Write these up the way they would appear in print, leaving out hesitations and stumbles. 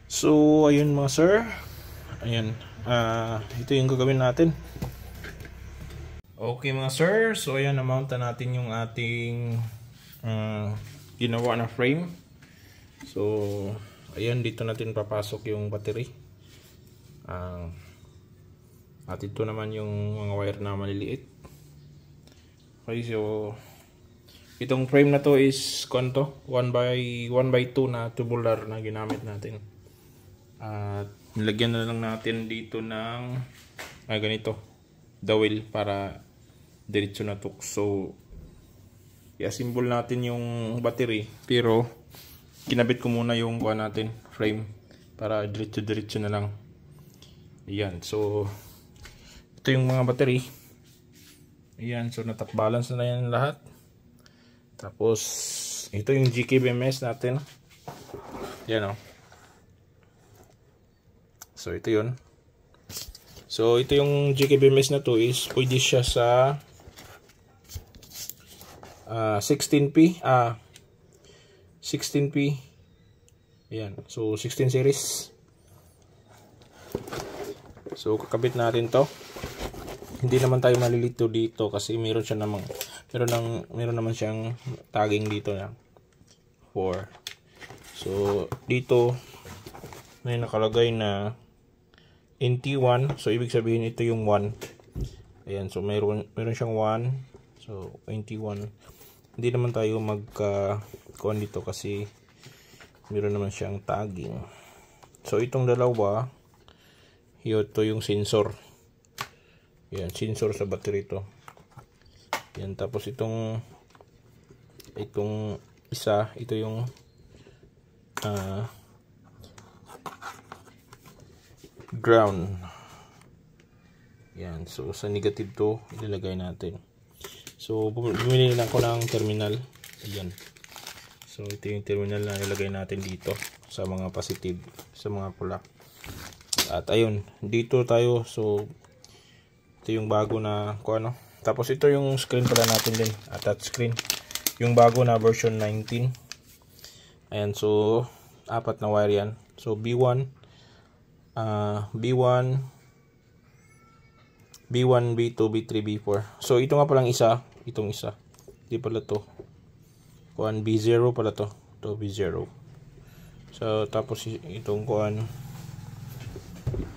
So, ayun mga sir. Ayan. Ito yung gagawin natin. Okay mga sir. So, ayan, na-mount na natin yung ating ginawa na frame. So, ayan, dito natin papasok yung battery. At ito naman yung mga wire na maliliit. Okay, so itong frame na to is 1x2 na tubular na ginamit natin. At nilagyan na lang natin dito ng ganito, dowel para diretso na tukso. I-assemble natin yung battery, pero kinabit ko muna yung natin frame para diretso na lang. Ayan, so ito yung mga battery. Ayan, so natap balance na yan lahat. Tapos ito yung GKBMS natin. Ayan o. So ito yun. So ito yung GKBMS na to is pwede siya sa 16P 16P. Ayan, so 16 series. So kakabit natin to. Hindi naman tayo malilito dito kasi meron naman siyang tagging dito na 4. So dito may nakalagay na NT1, so ibig sabihin ito yung 1. Ayan, so meron siyang 1. So NT1. Hindi naman tayo kuhan dito kasi meron naman siyang tagging. So itong dalawa, ito yung sensor. Yan, sensor sa battery to. Yan, tapos itong isa, ito yung ground. Yan, so sa negative to ilalagay natin. So bumili lang ko ng terminal. Ayan. So ito yung terminal na ilalagay natin dito sa mga positive, sa mga pula. At ayun, dito tayo. So ito yung bago na tapos ito yung screen pala natin din, touch screen, yung bago na version 19. Ayan, so 4 na wire yan. So B1, B1, B2, B3, B4. So ito nga palang itong isa. Di pala to. B0 pala to. Ito B0. So tapos itong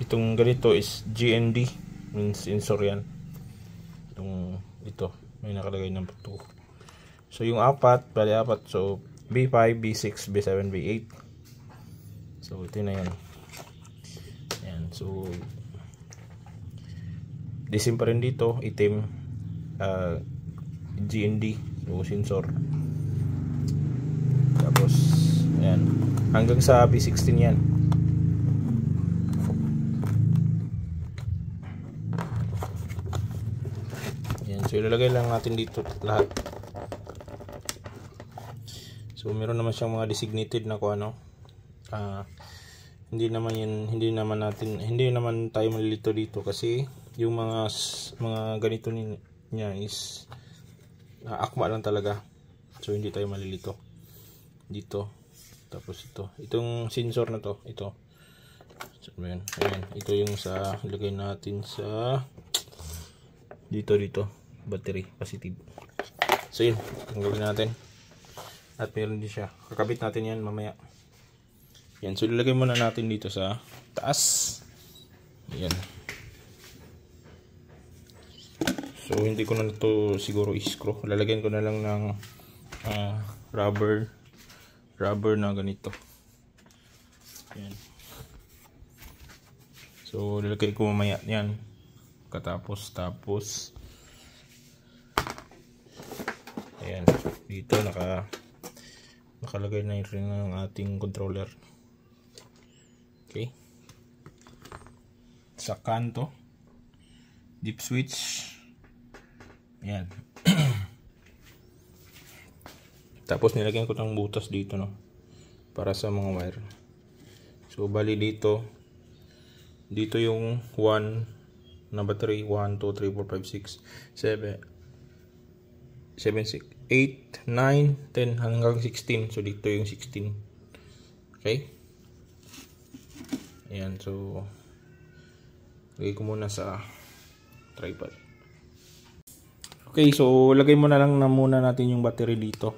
itong ganito is GND, means sensor yan. Ito may nakalagay ng 2. So yung 4, bali 4. So B5, B6, B7, B8. So ito na yan. Yan, so disim pa rin dito, itim, GND, so sensor. Tapos ayan, hanggang sa B16 yan. So ilalagay lang natin dito lahat. So meron naman siyang mga designated na hindi naman tayo malilito dito kasi yung mga ganito niya is akma lang talaga. So hindi tayo malilito dito. Tapos itong sensor na to, ito. So ayan, ito yung ilagay natin sa dito battery positive. So yun, tanggalin natin. At meron din siya, kakabit natin yan mamaya. Yan, so ilagay muna natin dito sa taas. Ayan. So hindi ko na ito siguro i-screw. Lalagyan ko na lang ng rubber na ganito. Ayan. So lalagay ko mamaya yan. Tapos ayan, dito nakalagay na yung ring ng ating controller. Okay, sa kanto deep switch. Ayan. Tapos nilagyan ko ng butas dito para sa mga wire. So bali dito yung 1 na battery, 1, 2, 3, 4, 5, 6, 7, 8, 9, 10 hanggang 16. So dito yung 16. Okay? Ayan, so lagay ko muna sa tripod. Okay, so lagay mo na lang na muna natin yung battery dito.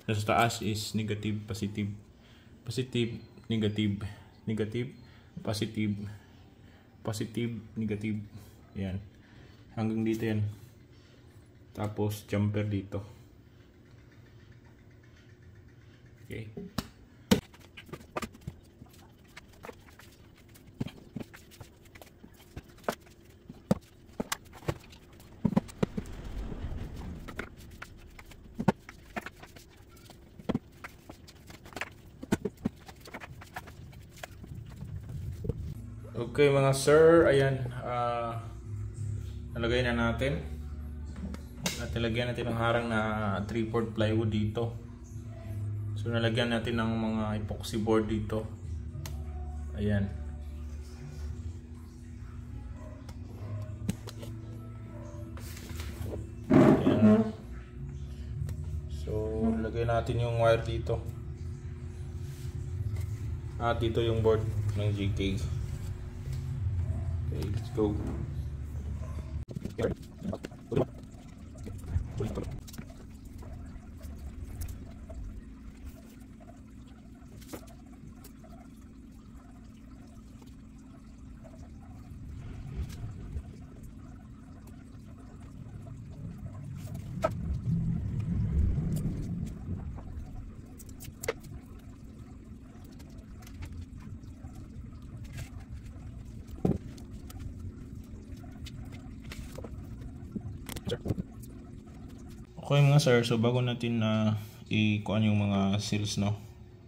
Sa taas is negative, positive, positive, negative, negative, positive, positive, negative. Yan. Hanggang dito yan. Tapos jumper dito. Okay. Okay mga sir, ayan, nalagay na natin at nalagyan natin ng harang na 3/4 plywood dito. So nalagyan natin ng mga epoxy board dito. Ayan. Ayan. So lagay natin yung wire dito. At dito yung board ng GK. Okay, let's go. Okay mga sir, so bago natin i-kuan yung mga seals, no,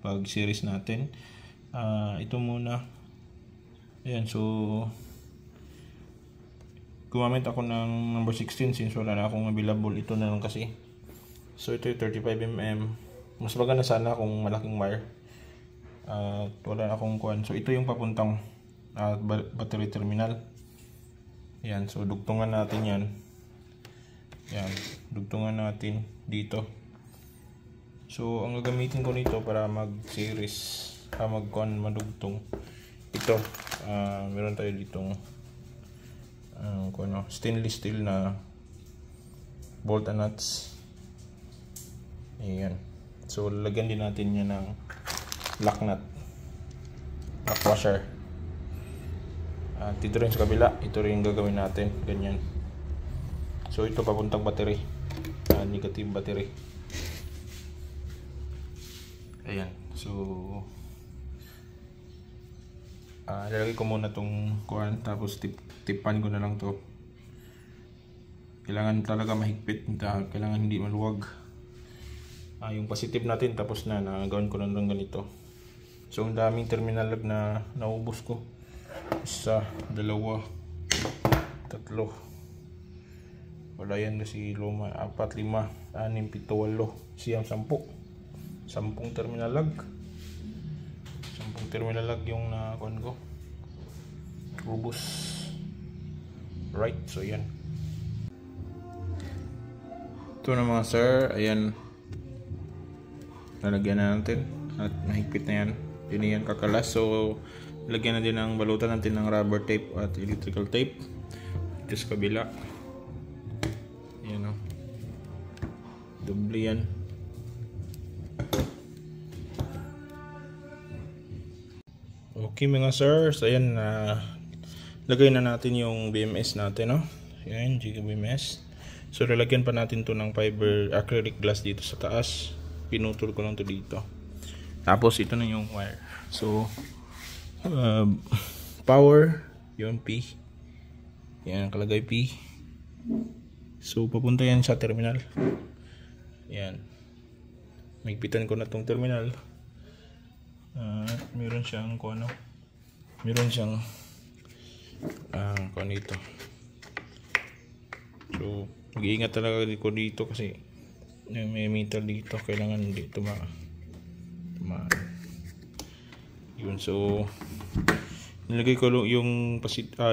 pag series natin, ito muna. Ayan, so gumamit ako ng number 16 since wala na akong available. Ito na lang kasi. So ito yung 35mm. Mas maganda sana kung malaking wire. Wala na akong kuan. So ito yung papuntang battery terminal. Ayan, so dugtungan natin yan. Yan, dugtungan natin dito. So ang gagamitin ko nito para mag-series, madugtong ito, meron tayo ditong stainless steel na bolt and nuts. Ayan, so lagyan din natin yan ng lock nut, lock washer. Dito rin sa kabila, ito rin yung gagawin natin, ganyan. So ito papuntang battery, negative battery. Ayan, so lalagay ko muna tong kuan, tapos tipan ko na lang to. Kailangan talaga mahigpit, kailangan hindi maluwag. Yung positive natin tapos na, nagawin ko na lang ganito. So ang daming terminal lock na naubos ko. 1, 2, 3. Wala yan kasi luma. 4, 5, 6, 7, 8, siyang 10. 10 terminal lag. 10 terminal lag yung nakuhan ko. Ubus. Right, so yan. Ito na mga sir, ayan. Lalagyan na natin. At mahigpit na yan. Hindi yan kakalas. So, lagyan na din ng balutan natin ng rubber tape at electrical tape. Ito sa kabila. Ayan o. Doble yan. Okay mga sir, so ayan, lagay na natin yung BMS natin, no? Ayan, GK BMS. So lalagyan pa natin to ng fiber acrylic glass dito sa taas. Pinutol ko lang to dito. Tapos ito na yung wire. So power Yun, P. Yan, nakalagay P. So, papunta yan sa terminal. Yan. Magpitan ko na tong terminal. At meron siyang kung ano. Meron siyang kung ano ito. So, mag-iingat talaga ko dito kasi may meter dito. Kailangan hindi yun. So, nilagay ko yung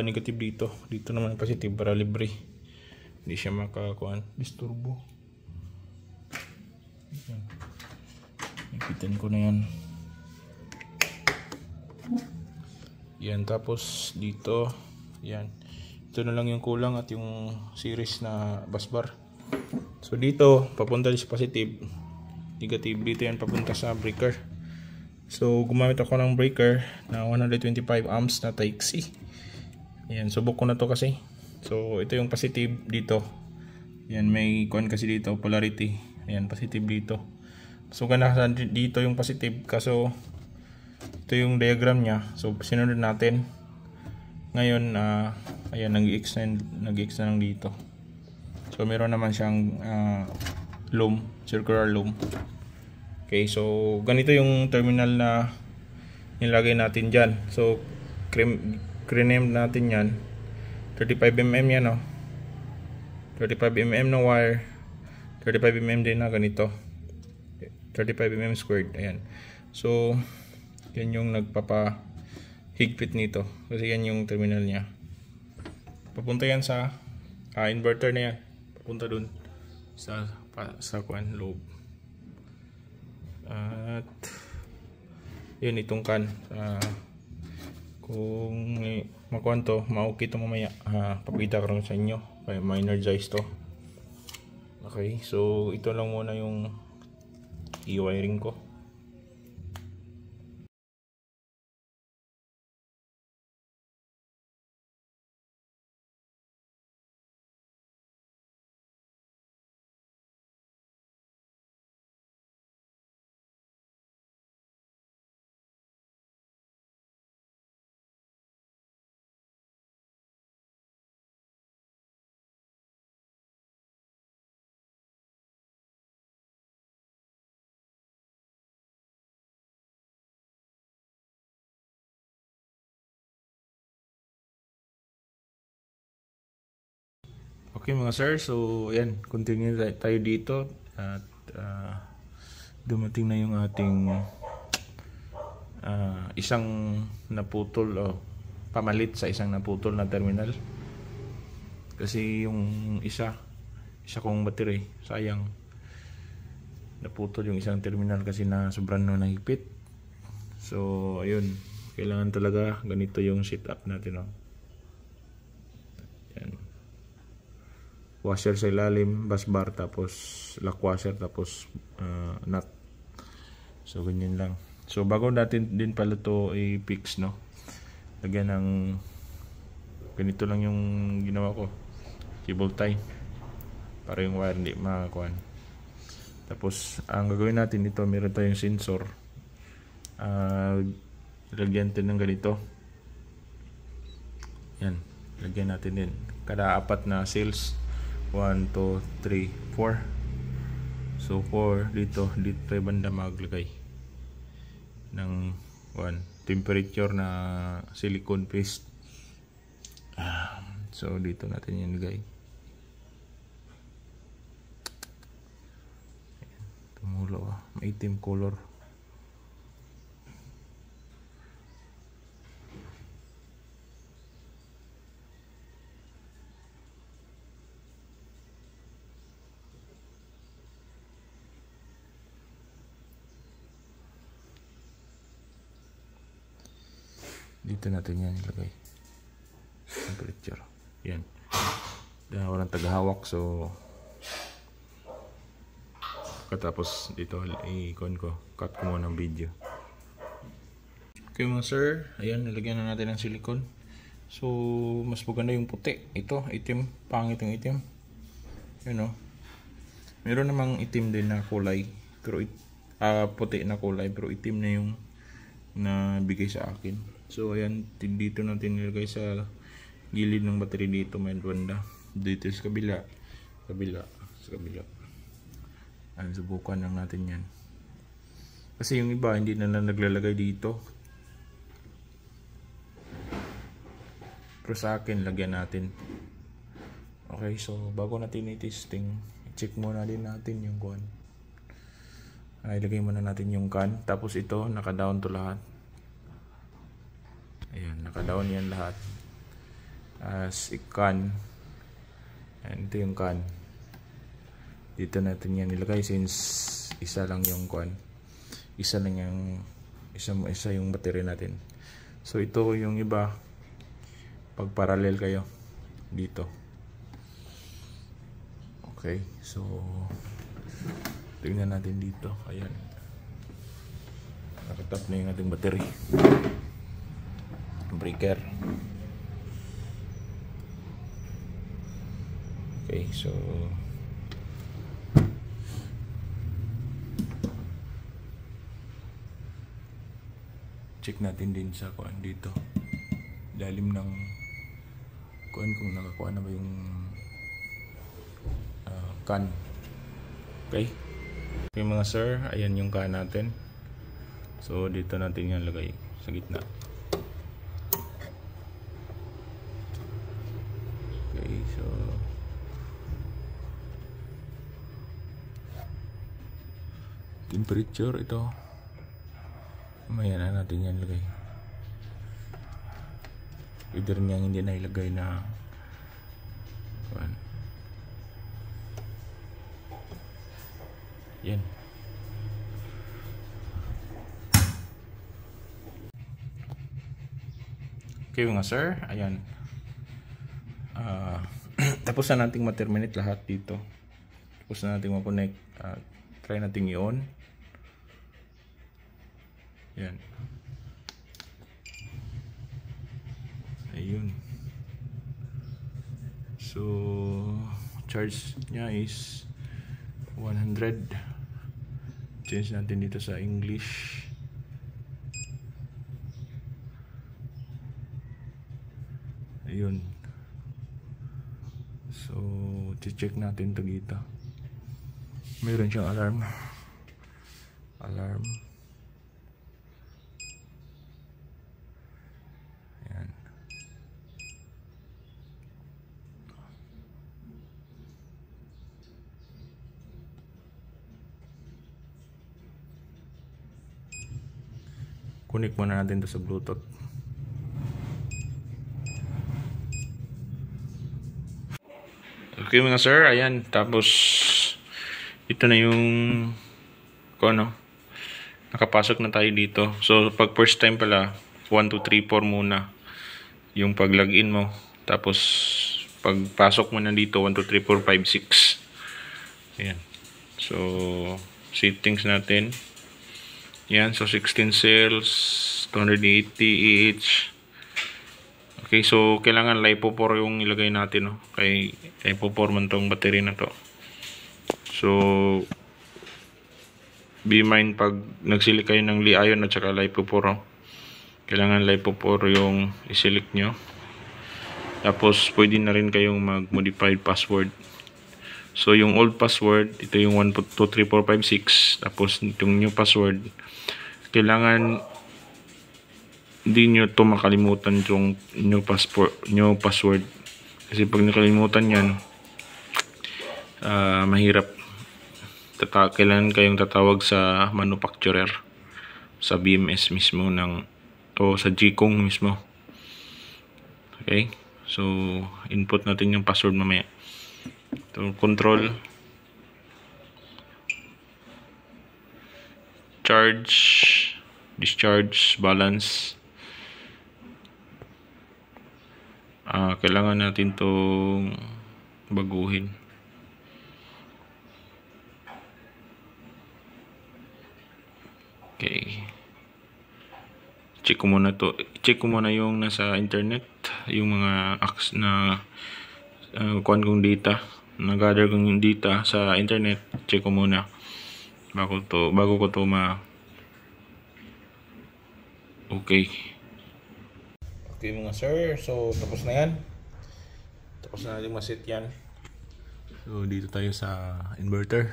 negative dito. Dito naman positive para libre. Hindi siya makakuan. Disturbo. Ipitan ko na yan. Yan. Tapos dito. Yan. Ito na lang yung kulang at yung series na bus bar. So dito, papunta sa positive. Negative dito yan papunta sa breaker. So, gumamit ako ng breaker na 125 amps na Type C. Ayan, subok ko na to kasi. So, ito yung positive dito. Ayan, may kuan kasi dito, polarity. Ayan, positive dito. So, ganahan dito yung positive. Kaso, ito yung diagram niya. So, sinunod natin. Ngayon, ayan, nag-X na lang dito. So, meron naman siyang loom, circular loom. Okay, so ganito yung terminal na nilagay natin dyan. So, crename natin yan. 35mm yan, no? 35mm na wire. 35mm din na ganito. 35mm squared. Ayan. So, yan yung nagpapahigpit nito. Kasi yan yung terminal niya. Papunta yan sa inverter na yan. Papunta dun sa loob. At yun, itong kan kung makuha to, maukit to mamaya, papakita ko rin sa inyo kaya ma-energize to. Okay, so ito lang muna yung i-wiring ko. Okay mga sir, so ayan, continue tayo dito at dumating na yung ating isang naputol o pamalit sa isang naputol na terminal. Kasi yung isa kong battery, sayang naputol yung isang terminal kasi na sobrang nahigpit. So ayun, kailangan talaga ganito yung setup natin, no? Yan. Washer sa ilalim, bus bar, tapos lock washer, tapos nut. So ganyan lang. So bago natin din pala to i-fix, no, lagyan ng ganito lang yung ginawa ko, cable tie para yung wire hindi makakuan. Tapos ang gagawin natin dito, meron tayong sensor, lagyan natin ng ganito. Yan, lagyan natin din kada 4 na cells. 1, 2, 3, 4. So 4 dito tayo banda maglagay ng temperature na silicone paste. So dito natin yan ilagay. Tumulo, maitim color. Dito natin yan ilagay temperature. Yan, dahil walang tagahawak, so katapos dito i-icon ko, cut ko muna ng video. Okay mga sir, ayan, nilagyan na natin ng silicone. So mas maganda yung puti. Ito itim, pangit yung itim, you know. Meron namang itim din na kulay, pero puti na kulay, pero itim na yung nabigay sa akin. So ayan, dito natin nilagay sa gilid ng battery dito, may banda. Dito sa kabila, sa kabila. Ayan, subukan lang natin yan. Kasi yung iba hindi na naglalagay dito. Pero sa akin, lagyan natin. Okay, so bago natin i-testing, check muna din natin yung kuan. Ilagay muna natin yung can. Tapos ito, naka-down to lahat. Ayan, naka-down yan lahat. As can. Ayan, ito yung can. Dito natin yan ilagay since isa lang yung kuan. Isa lang yung isa yung battery natin. So ito yung iba, pag parallel kayo dito. Okay, so tingnan natin dito. Ayan, nakatap na yung ating battery. Breaker. Okay, so check natin din sa kuan dito, lalim ng kuan, kung nakakuha na ba yung can. Okay, okay mga sir, ayan yung can natin. So dito natin yan lagay sa gitna. Okay, so temperature ito, mamaya na natin yan lagay. Either niyang hindi na ilagay na kuan. Yan. Okay mga sir, ayan. Tapos na nating ma-terminate lahat dito. Tapos na nating ma-connect. Try nating i-on. Yan. Ayun. So charge niya is 100. Change natin dito sa English. Ayun. So check natin to dito. Mayroon siyang alarm. Ayan. Connect muna natin to sa Bluetooth. Okay mga sir, ayan. Tapos ito na yung nakapasok na tayo dito. So pag first time pala, 1, 2, 3, 4 muna yung pag login mo. Tapos pagpasok mo na dito, 1, 2, 3, 4, 5, 6. Ayan. So settings natin. Yan, so 16 cells, 280 each. Okay, so kailangan LiPo4 yung ilagay natin, no? Kay LiPo4 man tong battery na to. So be mind pag nagselect kayo ng Li-ion at saka LiPo4, no? Kailangan LiPo4 yung iselect nyo. Tapos pwede na rin kayong mag-modified password. So yung old password, ito yung 1, 2, 3, 4, 5, 6. Tapos itong new password, kailangan hindi nyo ito makalimutan yung new password. Kasi pag nakalimutan yan, mahirap. Kailangan kayong tatawag sa manufacturer, sa BMS mismo o sa GCONG mismo. Okay, so input natin yung password mamaya. So control, charge, discharge, balance. Kailangan natin itong baguhin. Okay, check ko muna yung nasa internet, yung mga apps na kuhan kong data, nag-gather kong data sa internet. Check ko muna bago ko to okay. Okay mga sir, so tapos na yan. Tapos na natin masit yan. So dito tayo sa inverter.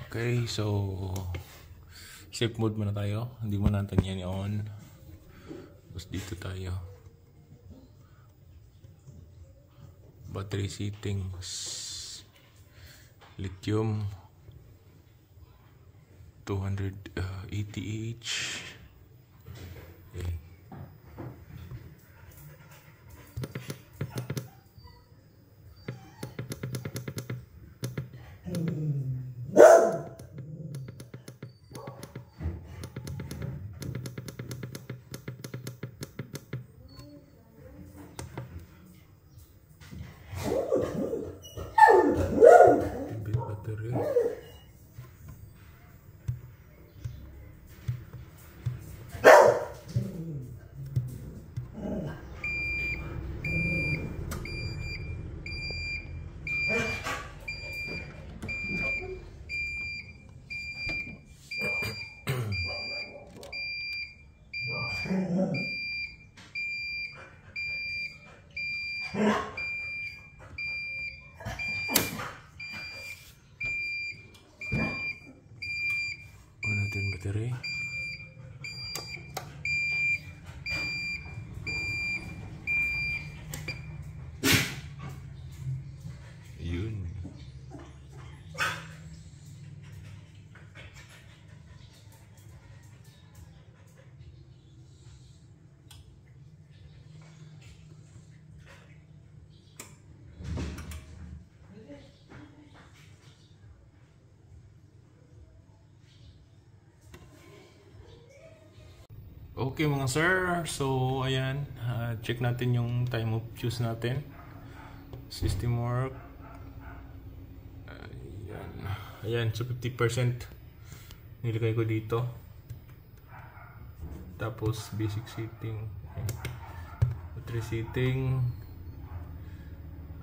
Okay, so safe mode muna tayo. Hindi mo natin yan i-on. Tapos dito tayo. Battery settings. Lithium 280H. Okay. Battery. On natin battery. Yun. Okay mga sir, so ayan, check natin yung time of fuse natin. System work. Ayan, so 50% nilagay ko dito. Tapos basic setting. Battery setting.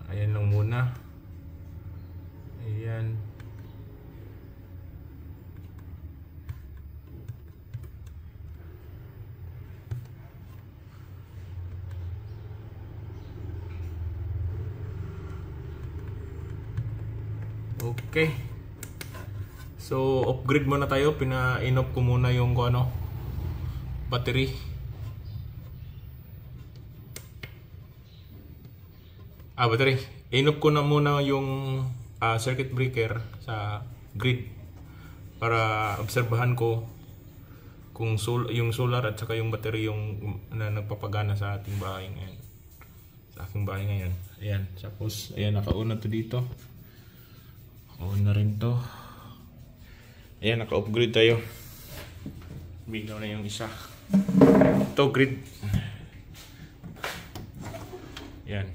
Ayan lang muna. Ayan. Okay. So, upgrade muna tayo. Pina-in-off ko muna yung battery. Battery. In-off ko na muna yung circuit breaker sa grid para obserbahan ko kung yung solar at saka yung battery yung na nagpapagana sa ating bahay ngayon. Sa aking bahay ngayon. Ayan. Tapos, ayan, naka-on na to dito. On na rin to. Ayan, naka-upgrade tayo. Bigaw na yung isa. Ito, grid. Ayan.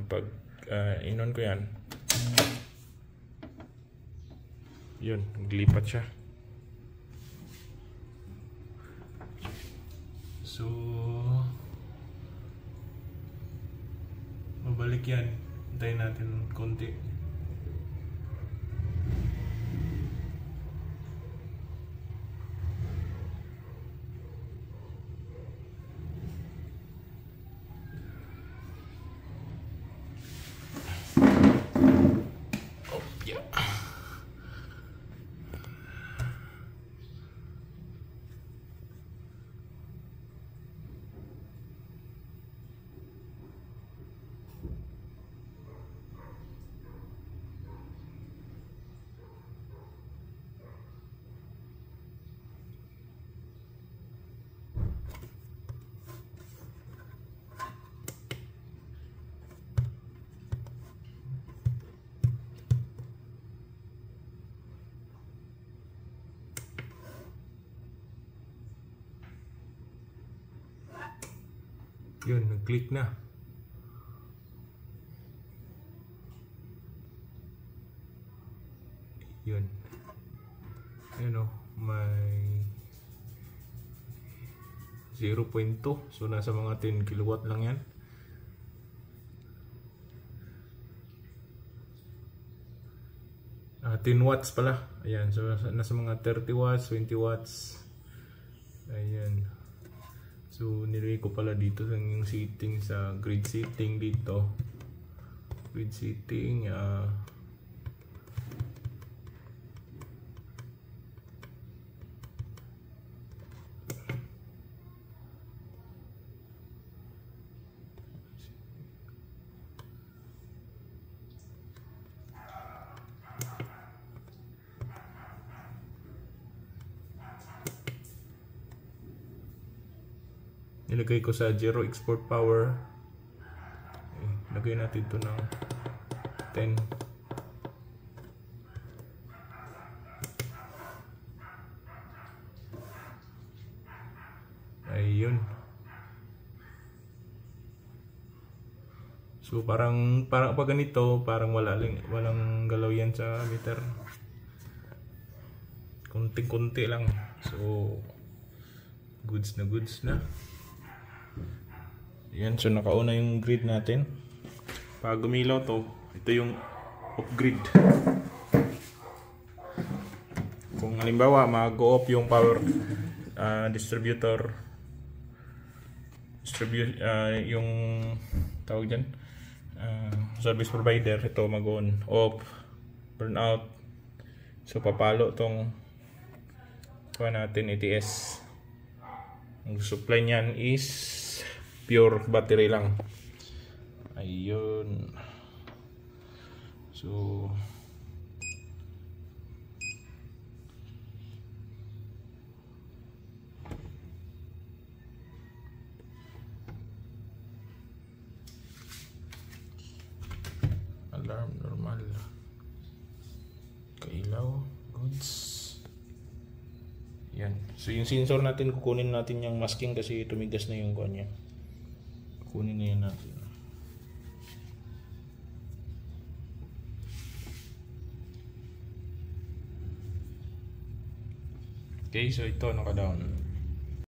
Pag in-on ko yan, yun, naglipat siya. So, mabalik yan. Hintayin natin konti. Yun, nag-click na. Yun. Ayun o, may 0.2. So, nasa mga 10 kilowatt lang yan. Ah, 10 watts pala. Ayan, so nasa mga 30 watts, 20 watts. Ayan. So, nilagay ko pala dito yung setting sa grid setting dito. Grid setting, nilagay ko sa zero export power. Okay, lagay natin ito ng 10. Ayun. So parang pag ganito, parang walang galaw yan sa meter. Kunti-kunti lang. So goods na. Yan, so nakauna yung grid natin. Pag gumilaw to, ito yung off grid. Kung halimbawa mag-off yung power distributor, yung tawag dyan, service provider, ito mag-on, off, burn out. So papalo tong kuha natin ATS. Ang supply niyan is pure battery lang. Ayun. So alarm normal. Kailaw, goods. Yan. So yung sensor natin, kukunin natin yung masking kasi tumigas na yung kanya. Kunin na yan natin. Okay, so ito naka-down.